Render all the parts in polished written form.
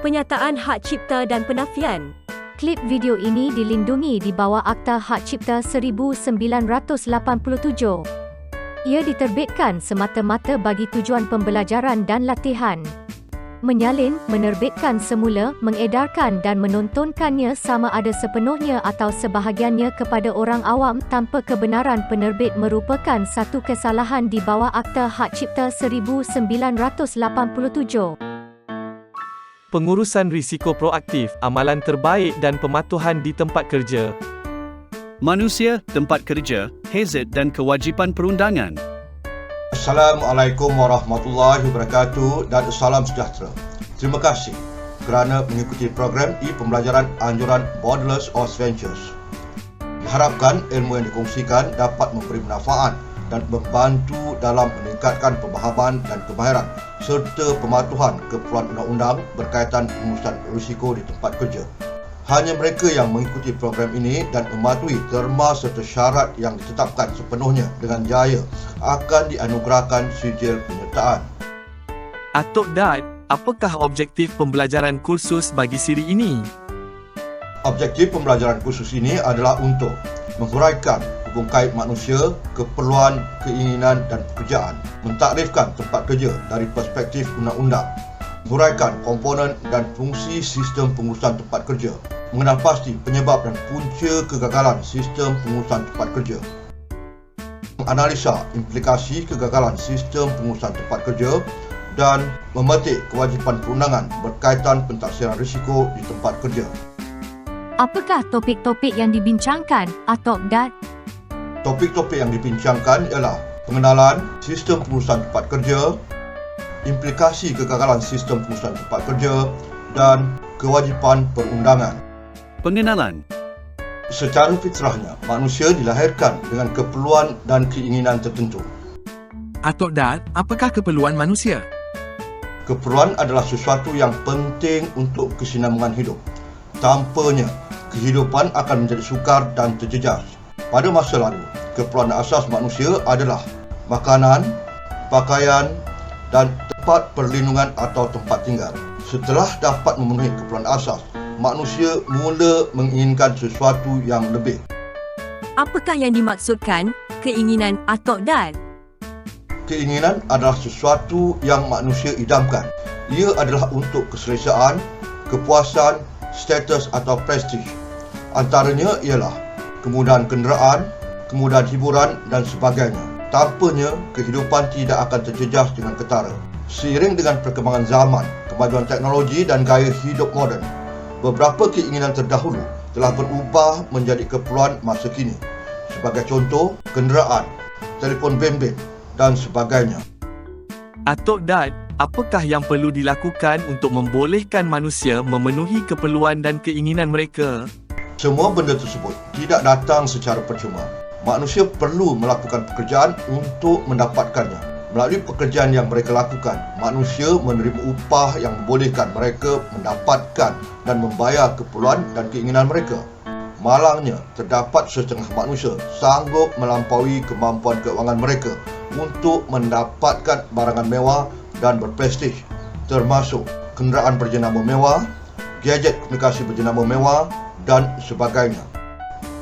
Penyataan Hak Cipta dan Penafian. Klip video ini dilindungi di bawah Akta Hak Cipta 1987. Ia diterbitkan semata-mata bagi tujuan pembelajaran dan latihan. Menyalin, menerbitkan semula, mengedarkan dan menontonkannya sama ada sepenuhnya atau sebahagiannya kepada orang awam tanpa kebenaran penerbit merupakan satu kesalahan di bawah Akta Hak Cipta 1987. Pengurusan risiko proaktif, amalan terbaik dan pematuhan di tempat kerja. Manusia, tempat kerja, hazard dan kewajipan perundangan. Assalamualaikum warahmatullahi wabarakatuh dan salam sejahtera. Terima kasih kerana mengikuti program e-pembelajaran anjuran Borderless Ventures. Diharapkan ilmu yang dikongsikan dapat memberi manfaat dan membantu dalam meningkatkan pemahaman dan kemahiran serta pematuhan keperluan undang-undang berkaitan pengurusan risiko di tempat kerja. Hanya mereka yang mengikuti program ini dan mematuhi terma serta syarat yang ditetapkan sepenuhnya dengan jaya akan dianugerahkan sijil penyertaan. Atok Dad, apakah objektif pembelajaran kursus bagi siri ini? Objektif pembelajaran kursus ini adalah untuk menghuraikan hubung kait manusia, keperluan, keinginan dan pekerjaan, mentakrifkan tempat kerja dari perspektif undang-undang, menghuraikan komponen dan fungsi sistem pengurusan tempat kerja, mengenal pasti penyebab dan punca kegagalan sistem pengurusan tempat kerja, menganalisa implikasi kegagalan sistem pengurusan tempat kerja dan memetik kewajipan perundangan berkaitan pentaksiran risiko di tempat kerja. Apakah topik-topik yang dibincangkan, Atok Dad? Topik-topik yang dibincangkan ialah pengenalan sistem pengurusan tempat kerja, implikasi kegagalan sistem pengurusan tempat kerja dan kewajipan perundangan. Pengenalan. Secara fitrahnya, manusia dilahirkan dengan keperluan dan keinginan tertentu. Atok Dad, apakah keperluan manusia? Keperluan adalah sesuatu yang penting untuk kesinambungan hidup. Tanpanya, kehidupan akan menjadi sukar dan terjejas. Pada masa lalu, keperluan asas manusia adalah makanan, pakaian dan tempat perlindungan atau tempat tinggal. Setelah dapat memenuhi keperluan asas, manusia mula menginginkan sesuatu yang lebih. Apakah yang dimaksudkan keinginan Atok Dad? Keinginan adalah sesuatu yang manusia idamkan. Ia adalah untuk keselesaan, kepuasan, status atau prestige. Antaranya ialah kemudahan kenderaan, kemudahan hiburan dan sebagainya. Tanpanya, kehidupan tidak akan terjejas dengan ketara. Seiring dengan perkembangan zaman, kemajuan teknologi dan gaya hidup moden, beberapa keinginan terdahulu telah berubah menjadi keperluan masa kini. Sebagai contoh, kenderaan, telefon bimbit dan sebagainya. Atok Dad, apakah yang perlu dilakukan untuk membolehkan manusia memenuhi keperluan dan keinginan mereka? Semua benda tersebut tidak datang secara percuma. Manusia perlu melakukan pekerjaan untuk mendapatkannya. Melalui pekerjaan yang mereka lakukan, manusia menerima upah yang membolehkan mereka mendapatkan dan membayar keperluan dan keinginan mereka. Malangnya, terdapat setengah manusia sanggup melampaui kemampuan keuangan mereka untuk mendapatkan barangan mewah dan berprestij, termasuk kenderaan berjenama mewah, gadget komunikasi berjenama mewah dan sebagainya.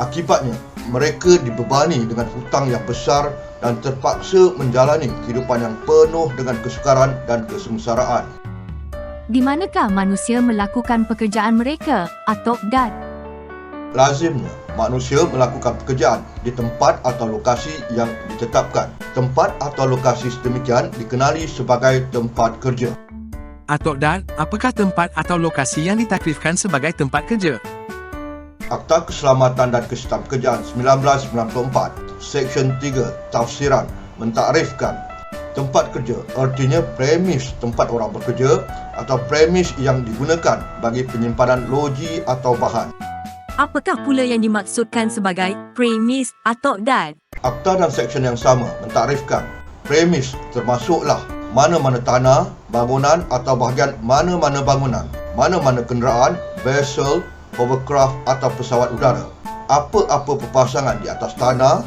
Akibatnya, mereka dibebani dengan hutang yang besar dan terpaksa menjalani kehidupan yang penuh dengan kesukaran dan kesengsaraan. Di manakah manusia melakukan pekerjaan mereka, Atok Dad? Lazimnya, manusia melakukan pekerjaan di tempat atau lokasi yang ditetapkan. Tempat atau lokasi sedemikian dikenali sebagai tempat kerja. Atok Dad, apakah tempat atau lokasi yang ditakrifkan sebagai tempat kerja? Akta Keselamatan dan Keselamatan Pekerjaan 1994, Seksyen 3, Tafsiran, mentakrifkan tempat kerja, artinya premis tempat orang bekerja atau premis yang digunakan bagi penyimpanan loji atau bahan. Apakah pula yang dimaksudkan sebagai premis Atok Dad? Akta dan seksyen yang sama mentakrifkan premis termasuklah mana-mana tanah, bangunan atau bahagian mana-mana bangunan, mana-mana kenderaan, vessel, hovercraft atau pesawat udara, apa-apa perpasangan di atas tanah,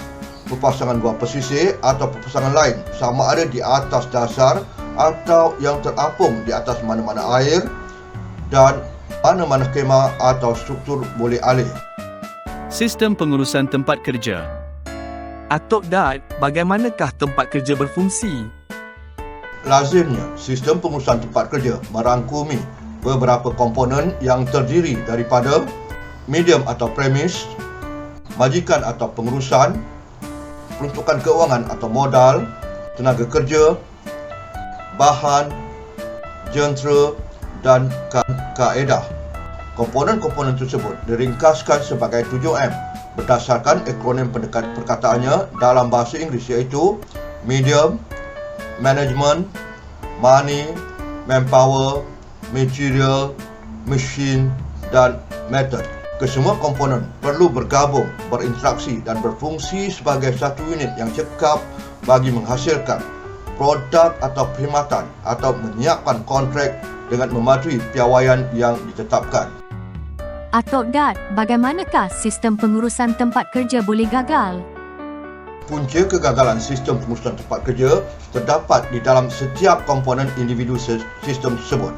perpasangan gua pesisir atau perpasangan lain sama ada di atas dasar atau yang terapung di atas mana-mana air, dan mana-mana khema atau struktur boleh alih. Sistem pengurusan tempat kerja. Atok Dat, bagaimanakah tempat kerja berfungsi? Lazimnya, sistem pengurusan tempat kerja merangkumi beberapa komponen yang terdiri daripada medium atau premis, majikan atau pengurusan, peruntukan keuangan atau modal, tenaga kerja, bahan, jentera dan kaedah. Komponen-komponen tersebut diringkaskan sebagai 7M berdasarkan akronim perkataannya dalam bahasa Inggeris, iaitu medium, management, money, manpower, material, machine dan method. Kesemua komponen perlu bergabung, berinteraksi dan berfungsi sebagai satu unit yang cekap bagi menghasilkan produk atau perkhidmatan atau menyiapkan kontrak dengan mematuhi piawaian yang ditetapkan. Atok Dat, bagaimanakah sistem pengurusan tempat kerja boleh gagal? Punca kegagalan sistem pengurusan tempat kerja terdapat di dalam setiap komponen individu sistem tersebut.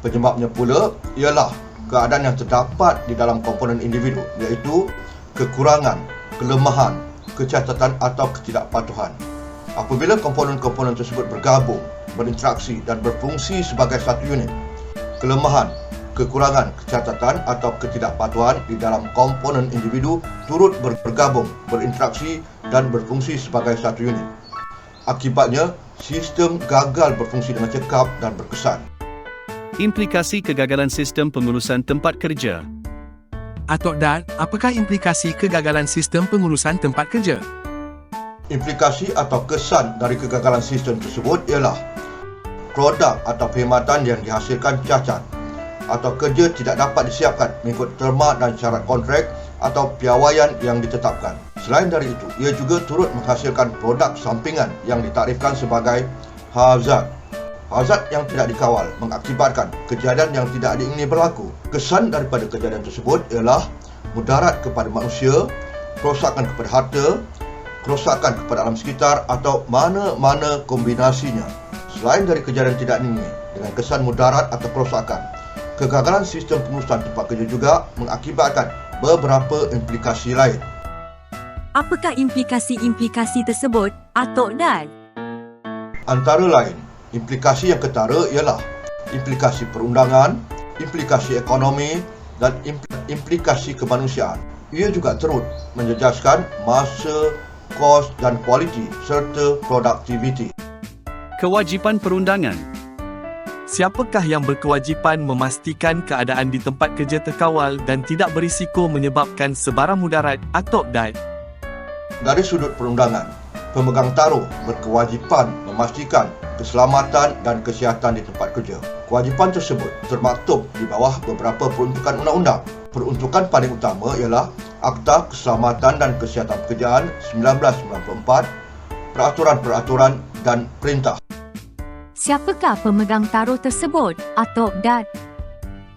Penyebabnya pula ialah keadaan yang terdapat di dalam komponen individu, iaitu kekurangan, kelemahan, kecacatan atau ketidakpatuhan. Apabila komponen-komponen tersebut bergabung, berinteraksi dan berfungsi sebagai satu unit, kelemahan, kekurangan, kecacatan atau ketidakpatuhan di dalam komponen individu turut bergabung, berinteraksi dan berfungsi sebagai satu unit. Akibatnya, sistem gagal berfungsi dengan cekap dan berkesan. Implikasi kegagalan sistem pengurusan tempat kerja. Atok Dat, apakah implikasi kegagalan sistem pengurusan tempat kerja? Implikasi atau kesan dari kegagalan sistem tersebut ialah produk atau perkhidmatan yang dihasilkan cacat atau kerja tidak dapat disiapkan mengikut terma dan syarat kontrak atau piawaian yang ditetapkan. Selain dari itu, ia juga turut menghasilkan produk sampingan yang ditarifkan sebagai hazard. Hazard yang tidak dikawal mengakibatkan kejadian yang tidak diingini berlaku. Kesan daripada kejadian tersebut ialah mudarat kepada manusia, kerosakan kepada harta, kerosakan kepada alam sekitar atau mana-mana kombinasinya. Selain dari kejadian tidak diingini dengan kesan mudarat atau kerosakan, kegagalan sistem pengurusan tempat kerja juga mengakibatkan beberapa implikasi lain. Apakah implikasi-implikasi tersebut, Atok Dat? Antara lain, implikasi yang ketara ialah implikasi perundangan, implikasi ekonomi dan implikasi kemanusiaan. Ia juga turut menjejaskan masa, kos dan kualiti serta produktiviti. Kewajipan perundangan. Siapakah yang berkewajipan memastikan keadaan di tempat kerja terkawal dan tidak berisiko menyebabkan sebarang mudarat, Atok Dat? Dari sudut perundangan, pemegang taruh berkewajipan memastikan keselamatan dan kesihatan di tempat kerja. Kewajipan tersebut termaktub di bawah beberapa peruntukan undang-undang. Peruntukan paling utama ialah Akta Keselamatan dan Kesihatan Pekerjaan 1994, peraturan-peraturan dan perintah. Siapakah pemegang taruh tersebut, Atok Dat?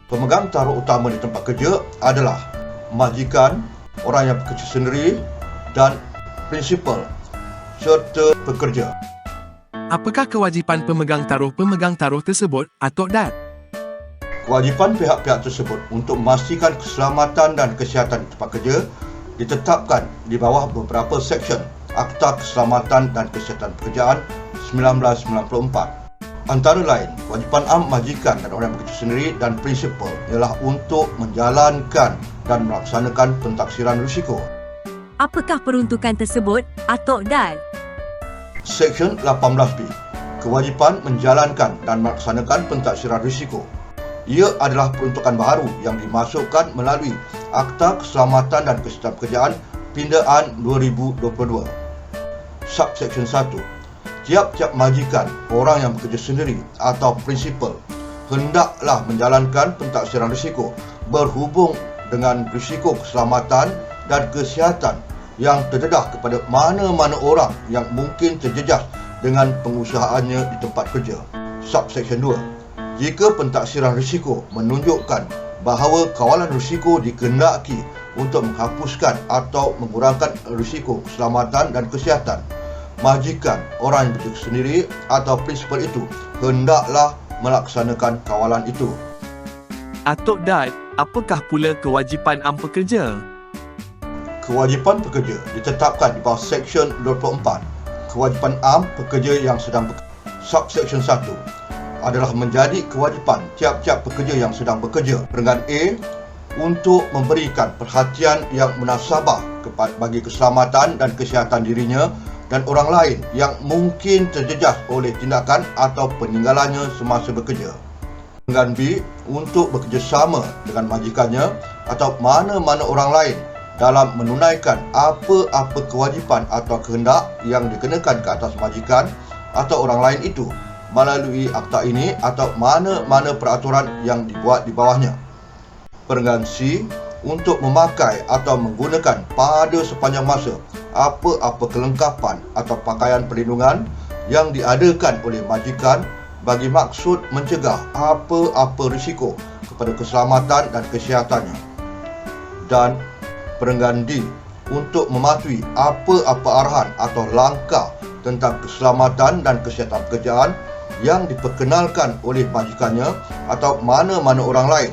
Pemegang taruh utama di tempat kerja adalah majikan, orang yang bekerja sendiri dan prinsipal serta pekerja. Apakah kewajipan pemegang taruh tersebut, Atok Dat? Kewajipan pihak-pihak tersebut untuk memastikan keselamatan dan kesihatan di tempat kerja ditetapkan di bawah beberapa seksyen Akta Keselamatan dan Kesihatan Pekerjaan 1994. Antara lain, kewajipan am majikan dan orang yang bekerja sendiri dan prinsipal ialah untuk menjalankan dan melaksanakan pentaksiran risiko. Apakah peruntukan tersebut, Atok Dat? Seksyen 18B, kewajipan menjalankan dan melaksanakan pentaksiran risiko. Ia adalah peruntukan baharu yang dimasukkan melalui Akta Keselamatan dan Kesihatan Pekerjaan Pindaan 2022. Subseksyen 1. Tiap-tiap majikan, orang yang bekerja sendiri atau prinsipal hendaklah menjalankan pentaksiran risiko berhubung dengan risiko keselamatan dan kesihatan yang terdedah kepada mana-mana orang yang mungkin terjejas dengan pengusahaannya di tempat kerja. Subseksyen 2. Jika pentaksiran risiko menunjukkan bahawa kawalan risiko dikehendaki untuk menghapuskan atau mengurangkan risiko keselamatan dan kesihatan, majikan, orang yang bekerja sendiri atau prinsipal itu hendaklah melaksanakan kawalan itu. Atok Dad, apakah pula kewajipan am pekerja? Kewajipan pekerja ditetapkan di bawah Seksyen 24. Kewajipan am pekerja yang sedang bekerja. Subseksyen 1 adalah menjadi kewajipan tiap-tiap pekerja yang sedang bekerja. Perenggan A, untuk memberikan perhatian yang munasabah bagi keselamatan dan kesihatan dirinya dan orang lain yang mungkin terjejas oleh tindakan atau peninggalannya semasa bekerja. Perenggan B, untuk bekerjasama dengan majikannya atau mana-mana orang lain dalam menunaikan apa-apa kewajipan atau kehendak yang dikenakan ke atas majikan atau orang lain itu melalui akta ini atau mana-mana peraturan yang dibuat di bawahnya. Perenggan C, untuk memakai atau menggunakan pada sepanjang masa apa-apa kelengkapan atau pakaian perlindungan yang diadakan oleh majikan bagi maksud mencegah apa-apa risiko kepada keselamatan dan kesihatannya. Dan perenggan D, untuk mematuhi apa-apa arahan atau langkah tentang keselamatan dan kesihatan pekerjaan yang diperkenalkan oleh majikannya atau mana-mana orang lain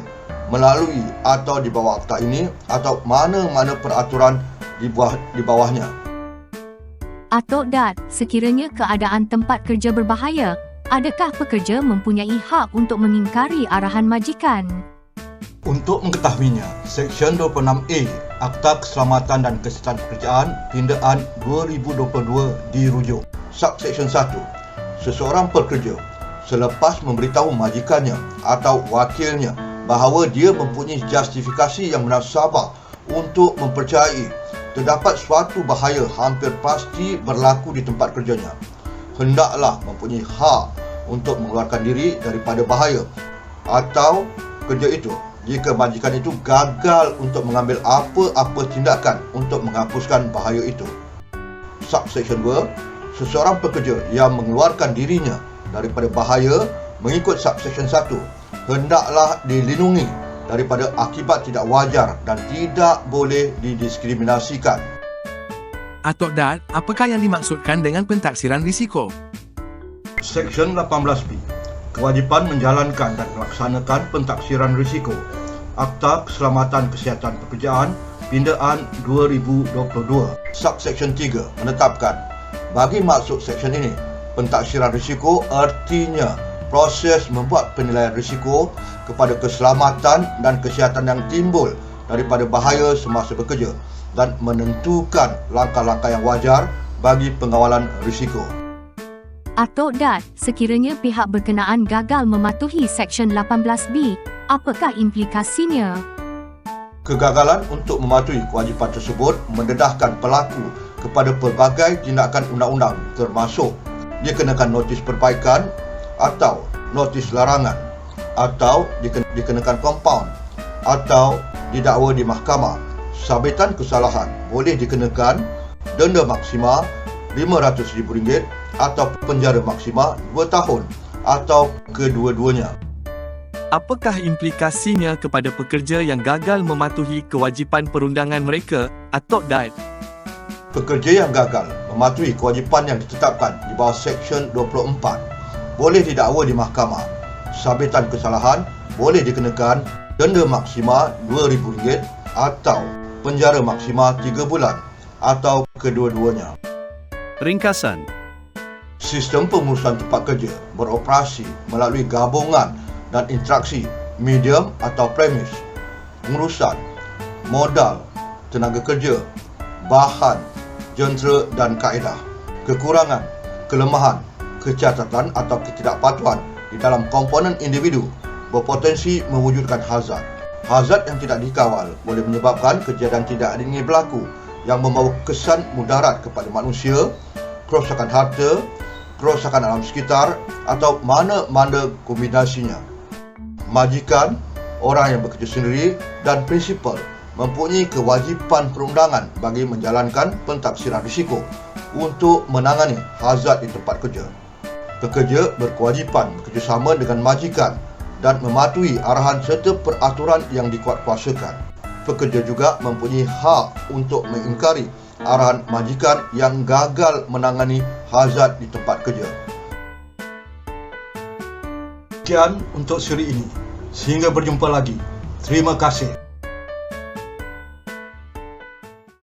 melalui atau di bawah akta ini atau mana-mana peraturan di bawahnya. Atok Dad, sekiranya keadaan tempat kerja berbahaya, adakah pekerja mempunyai hak untuk mengingkari arahan majikan? Untuk mengetahuinya, Seksyen 26A Akta Keselamatan dan Kesihatan Pekerjaan Pindaan 2022 dirujuk. Subseksyen 1. Seseorang pekerja selepas memberitahu majikannya atau wakilnya bahawa dia mempunyai justifikasi yang munasabah untuk mempercayai terdapat suatu bahaya hampir pasti berlaku di tempat kerjanya, hendaklah mempunyai hak untuk mengeluarkan diri daripada bahaya atau kerja itu jika majikan itu gagal untuk mengambil apa-apa tindakan untuk menghapuskan bahaya itu. Subseksyen 2. Seseorang pekerja yang mengeluarkan dirinya daripada bahaya mengikut Subseksyen 1 hendaklah dilindungi daripada akibat tidak wajar dan tidak boleh didiskriminasikan. Atok Dad, apakah yang dimaksudkan dengan pentaksiran risiko? Seksyen 18B. Kewajipan menjalankan dan melaksanakan pentaksiran risiko. Akta Keselamatan Kesihatan Pekerjaan Pindaan 2022. Subseksyen 3 menetapkan, bagi maksud seksyen ini, pentaksiran risiko artinya proses membuat penilaian risiko kepada keselamatan dan kesihatan yang timbul daripada bahaya semasa bekerja dan menentukan langkah-langkah yang wajar bagi pengawalan risiko. Atok Dad, sekiranya pihak berkenaan gagal mematuhi Seksyen 18B, apakah implikasinya? Kegagalan untuk mematuhi kewajipan tersebut mendedahkan pelaku kepada pelbagai tindakan undang-undang termasuk dikenakan notis perbaikan atau notis larangan atau dikenakan kompaun atau didakwa di mahkamah. Sabitan kesalahan boleh dikenakan denda maksima RM500,000 atau penjara maksima 2 tahun atau kedua-duanya. Apakah implikasinya kepada pekerja yang gagal mematuhi kewajipan perundangan mereka, Atok Dad? Pekerja yang gagal mematuhi kewajipan yang ditetapkan di bawah Seksyen 24 boleh didakwa di mahkamah. Sabitan kesalahan boleh dikenakan denda maksima RM2,000 atau penjara maksima 3 bulan atau kedua-duanya. Ringkasan. Sistem pengurusan tempat kerja beroperasi melalui gabungan dan interaksi medium atau premis, pengurusan, modal, tenaga kerja, bahan, jentera dan kaedah. Kekurangan, kelemahan, kecacatan atau ketidakpatuhan di dalam komponen individu berpotensi mewujudkan hazard. Hazard yang tidak dikawal boleh menyebabkan kejadian tidak ingin berlaku yang membawa kesan mudarat kepada manusia, kerosakan harta, kerosakan alam sekitar atau mana-mana kombinasinya. Majikan, orang yang bekerja sendiri dan prinsipal mempunyai kewajipan perundangan bagi menjalankan pentaksiran risiko untuk menangani hazard di tempat kerja. Pekerja berkewajipan bekerjasama dengan majikan dan mematuhi arahan serta peraturan yang dikuatkuasakan. Pekerja juga mempunyai hak untuk mengingkari arahan majikan yang gagal menangani hazard di tempat kerja. Sekian untuk siri ini. Sehingga berjumpa lagi. Terima kasih.